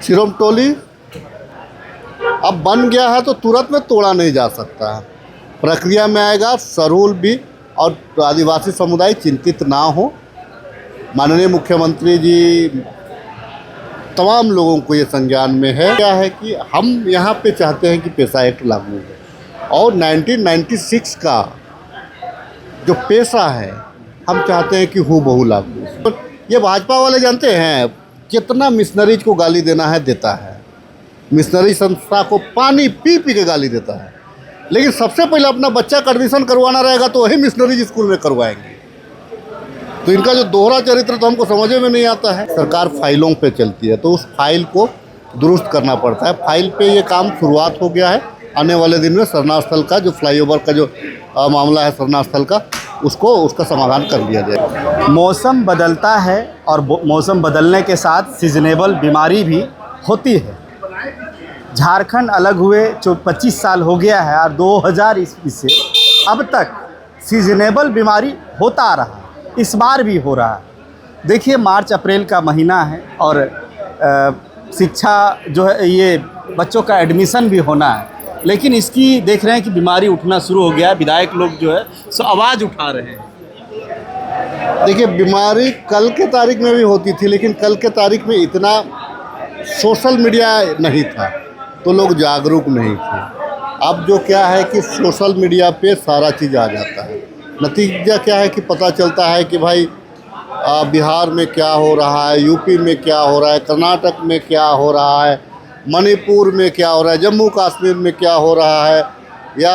सिरोमटोली अब बन गया है तो तुरंत में तोड़ा नहीं जा सकता है, प्रक्रिया में आएगा। सरूल भी और आदिवासी समुदाय चिंतित ना हो। माननीय मुख्यमंत्री जी तमाम लोगों को ये संज्ञान में है क्या है कि हम यहाँ पे चाहते हैं कि पेशा एक्ट लागू हो और 1996 का जो पेशा है हम चाहते हैं कि हूबहू लागू हो। ये भाजपा वाले जानते हैं कितना मिशनरीज को गाली देना है देता है, मिशनरी संस्था को पानी पी पी के गाली देता है, लेकिन सबसे पहले अपना बच्चा का एडमिशन करवाना रहेगा तो वही मिशनरीज स्कूल में करवाएंगे। तो इनका जो दोहरा चरित्र तो हमको समझ में नहीं आता है। सरकार फाइलों पे चलती है तो उस फाइल को दुरुस्त करना पड़ता है। फाइल पे ये काम शुरुआत हो गया है। आने वाले दिन में सरना स्थल का जो फ्लाईओवर का जो मामला है सरना स्थल का उसका समाधान कर लिया जाए। मौसम बदलता है और मौसम बदलने के साथ सीजनेबल बीमारी भी होती है। झारखंड अलग हुए 25 साल हो गया है और 2000 ईस्वी से अब तक सीजनेबल बीमारी होता आ रहा है, इस बार भी हो रहा है। देखिए मार्च अप्रैल का महीना है और शिक्षा जो है ये बच्चों का एडमिशन भी होना है, लेकिन इसकी देख रहे हैं कि बीमारी उठना शुरू हो गया है। विधायक लोग जो है सो आवाज़ उठा रहे हैं। देखिए बीमारी कल के तारीख में भी होती थी, लेकिन कल के तारीख में इतना सोशल मीडिया नहीं था तो लोग जागरूक नहीं थे। अब जो क्या है कि सोशल मीडिया पे सारा चीज़ आ जाता है। नतीजा क्या है कि पता चलता है कि भाई बिहार में क्या हो रहा है, यूपी में क्या हो रहा है, कर्नाटक में क्या हो रहा है, मणिपुर में क्या हो रहा है, जम्मू कश्मीर में क्या हो रहा है, या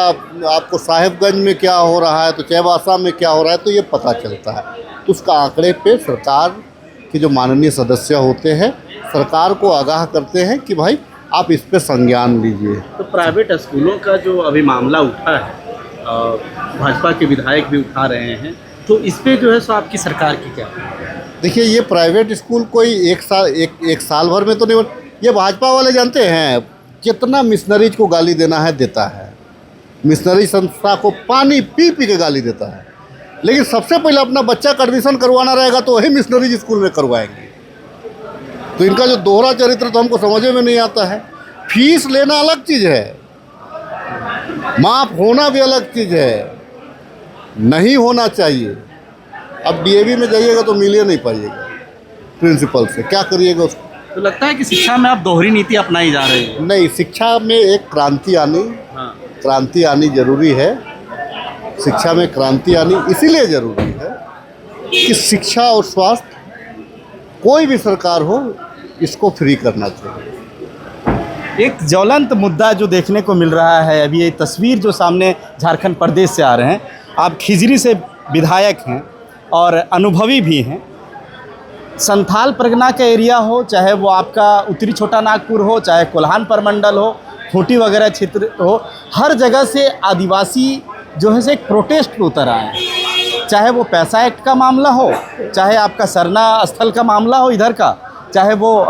आपको साहिबगंज में क्या हो रहा है, तो चाईबासा में क्या हो रहा है, तो ये पता चलता है। तो उसका आंकड़े पे सरकार के जो माननीय सदस्य होते हैं सरकार को आगाह करते हैं कि भाई आप इस पे संज्ञान लीजिए। तो प्राइवेट स्कूलों का जो अभी मामला उठा है, भाजपा के विधायक भी उठा रहे हैं, तो इस पे जो है सो आपकी सरकार की क्या? देखिए ये प्राइवेट स्कूल कोई एक साल भर में तो नहीं, ये भाजपा वाले जानते हैं कितना मिशनरीज को गाली देना है देता है, मिशनरी संस्था को पानी पी पी के गाली देता है, लेकिन सबसे पहले अपना बच्चा का एडमिशन करवाना रहेगा तो वही मिशनरीज स्कूल में करवाएंगे। तो इनका जो दोहरा चरित्र तो हमको समझ में नहीं आता है। फीस लेना अलग चीज़ है, माफ़ होना भी अलग चीज़ है, नहीं होना चाहिए। अब डीएवी में जाइएगा तो मिल ही नहीं पाइएगा प्रिंसिपल से, क्या करिएगा उसको? तो लगता है कि शिक्षा में आप दोहरी नीति अपनाई जा रही है। नहीं, शिक्षा में एक क्रांति आनी जरूरी है। शिक्षा में क्रांति आनी इसीलिए ज़रूरी है कि शिक्षा और स्वास्थ्य कोई भी सरकार हो इसको फ्री करना चाहिए। एक ज्वलंत मुद्दा जो देखने को मिल रहा है, अभी ये तस्वीर जो सामने झारखंड प्रदेश से आ रहे हैं, आप खिजरी से विधायक हैं और अनुभवी भी हैं। संथाल परगना का एरिया हो, चाहे वो आपका उत्तरी छोटा नागपुर हो, चाहे कोल्हान परमंडल हो, खूंटी वगैरह क्षेत्र हो, हर जगह से आदिवासी जो है से एक प्रोटेस्ट पे उतर आए हैं। चाहे वो पैसा एक्ट का मामला हो, चाहे आपका सरना स्थल का मामला हो इधर का, चाहे वो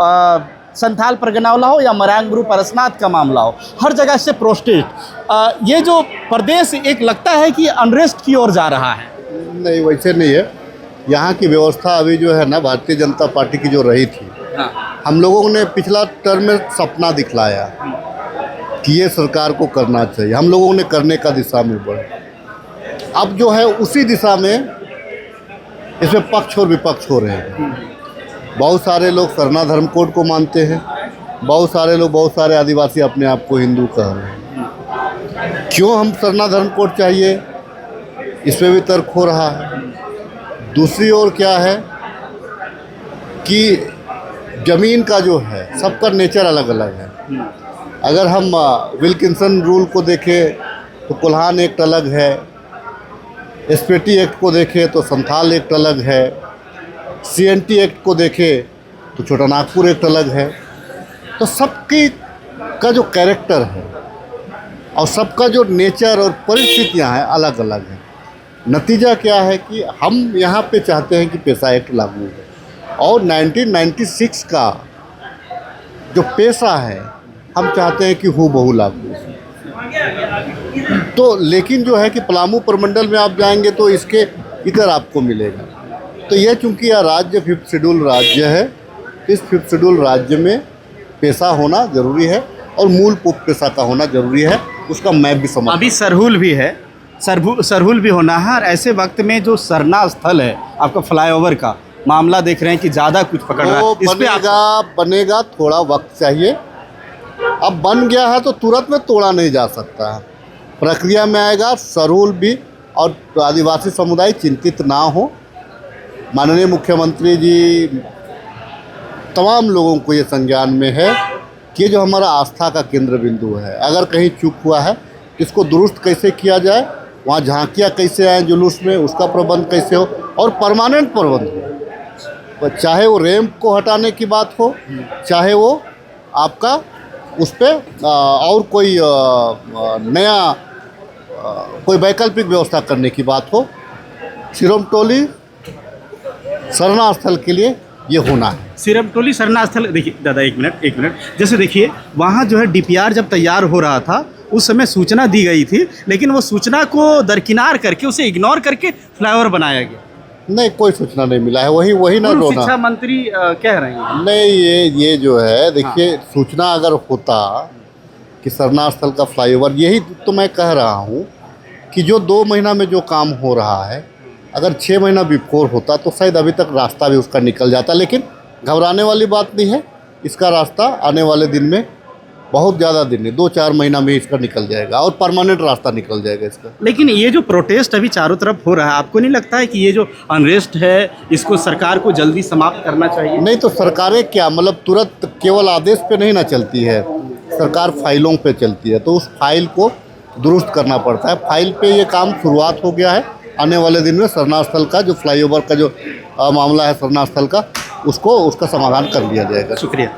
संथाल परगना वाला हो या मरांग गुरु परसनाथ का मामला हो, हर जगह से प्रोटेस्ट। ये जो प्रदेश एक लगता है कि अनरेस्ट की ओर जा रहा है। नहीं, वैसे नहीं है। यहाँ की व्यवस्था अभी जो है ना भारतीय जनता पार्टी की जो रही थी, हम लोगों ने पिछला टर्म में सपना दिखलाया कि ये सरकार को करना चाहिए, हम लोगों ने करने का दिशा में बढ़े। अब जो है उसी दिशा में इसमें पक्ष और विपक्ष हो रहे हैं। बहुत सारे लोग सरना धर्म कोड को मानते हैं, बहुत सारे आदिवासी अपने आप को हिंदू कह रहे हैं। क्यों हम सरना धर्म कोड चाहिए, इसमें भी तर्क हो रहा है। दूसरी ओर क्या है कि ज़मीन का जो है सबका नेचर अलग अलग है। अगर हम विल्किंसन रूल को देखें तो कोल्हान एक्ट अलग है, एसपीटी एक्ट को देखें तो संथाल एक्ट अलग है, सीएनटी एक्ट को देखें तो छोटा नागपुर एक्ट अलग है। तो सबकी का जो कैरेक्टर है और सबका जो नेचर और परिस्थितियां हैं अलग अलग हैं। नतीजा क्या है कि हम यहाँ पे चाहते हैं कि पेशा एक्ट लागू हो और 1996 का जो पेशा है हम चाहते हैं कि हूबहू लागू हो। तो लेकिन जो है कि पलामू प्रमंडल में आप जाएंगे तो इसके इधर आपको मिलेगा। तो यह चूँकि यह राज्य 5th शेड्यूल राज्य है, इस 5th शेड्यूल राज्य में पेशा होना ज़रूरी है और मूल पेशा का होना ज़रूरी है, उसका मैप भी समझ। अभी सरहुल भी है, सरहुल भी होना है, और ऐसे वक्त में जो सरना स्थल है आपका फ्लाईओवर का मामला देख रहे हैं कि ज़्यादा कुछ पकड़ रहा है, वो इस पे आप बनेगा, थोड़ा वक्त चाहिए। अब बन गया है तो तुरंत में तोड़ा नहीं जा सकता है, प्रक्रिया में आएगा। सरहुल भी और आदिवासी समुदाय चिंतित ना हो। माननीय मुख्यमंत्री जी तमाम लोगों को ये संज्ञान में है कि जो हमारा आस्था का केंद्र बिंदु है, अगर कहीं चूक हुआ है इसको दुरुस्त कैसे किया जाए, वहाँ झांकियाँ कैसे आएँ जुलूस में, उसका प्रबंध कैसे हो और परमानेंट प्रबंध हो। चाहे वो रैंप को हटाने की बात हो, चाहे वो आपका उस पर और कोई नया कोई वैकल्पिक व्यवस्था करने की बात हो, सिरोमटोली सरना स्थल के लिए ये होना है। सिरमटोली सरना स्थल, देखिए दादा एक मिनट, जैसे देखिए वहाँ जो है डीपीआर जब तैयार हो रहा था उस समय सूचना दी गई थी, लेकिन वो सूचना को दरकिनार करके उसे इग्नोर करके फ्लाईओवर बनाया गया। नहीं, कोई सूचना नहीं मिला है, वही ना रोना। शिक्षा मंत्री कह रहे हैं नहीं, ये जो है देखिए, सूचना अगर होता कि सरना स्थल का फ्लाईओवर, यही तो मैं कह रहा हूँ कि जो 2 महीना में जो काम हो रहा है, अगर 6 महीना बिफोर होता तो शायद अभी तक रास्ता भी उसका निकल जाता। लेकिन घबराने वाली बात नहीं है, इसका रास्ता आने वाले दिन में, बहुत ज़्यादा दिन नहीं, 2-4 महीना में इसका निकल जाएगा और परमानेंट रास्ता निकल जाएगा इसका। लेकिन ये जो प्रोटेस्ट अभी चारों तरफ हो रहा है, आपको नहीं लगता है कि ये जो अनरेस्ट है इसको सरकार को जल्दी समाप्त करना चाहिए? नहीं तो सरकारें क्या, मतलब तुरंत केवल आदेश पे नहीं ना चलती है, सरकार फाइलों पे चलती है, तो उस फाइल को दुरुस्त करना पड़ता है। फाइल पे ये काम शुरुआत हो गया है, आने वाले दिन में सरना स्थल का जो फ्लाईओवर का जो मामला है सरना स्थल का, उसका समाधान कर लिया जाएगा। शुक्रिया।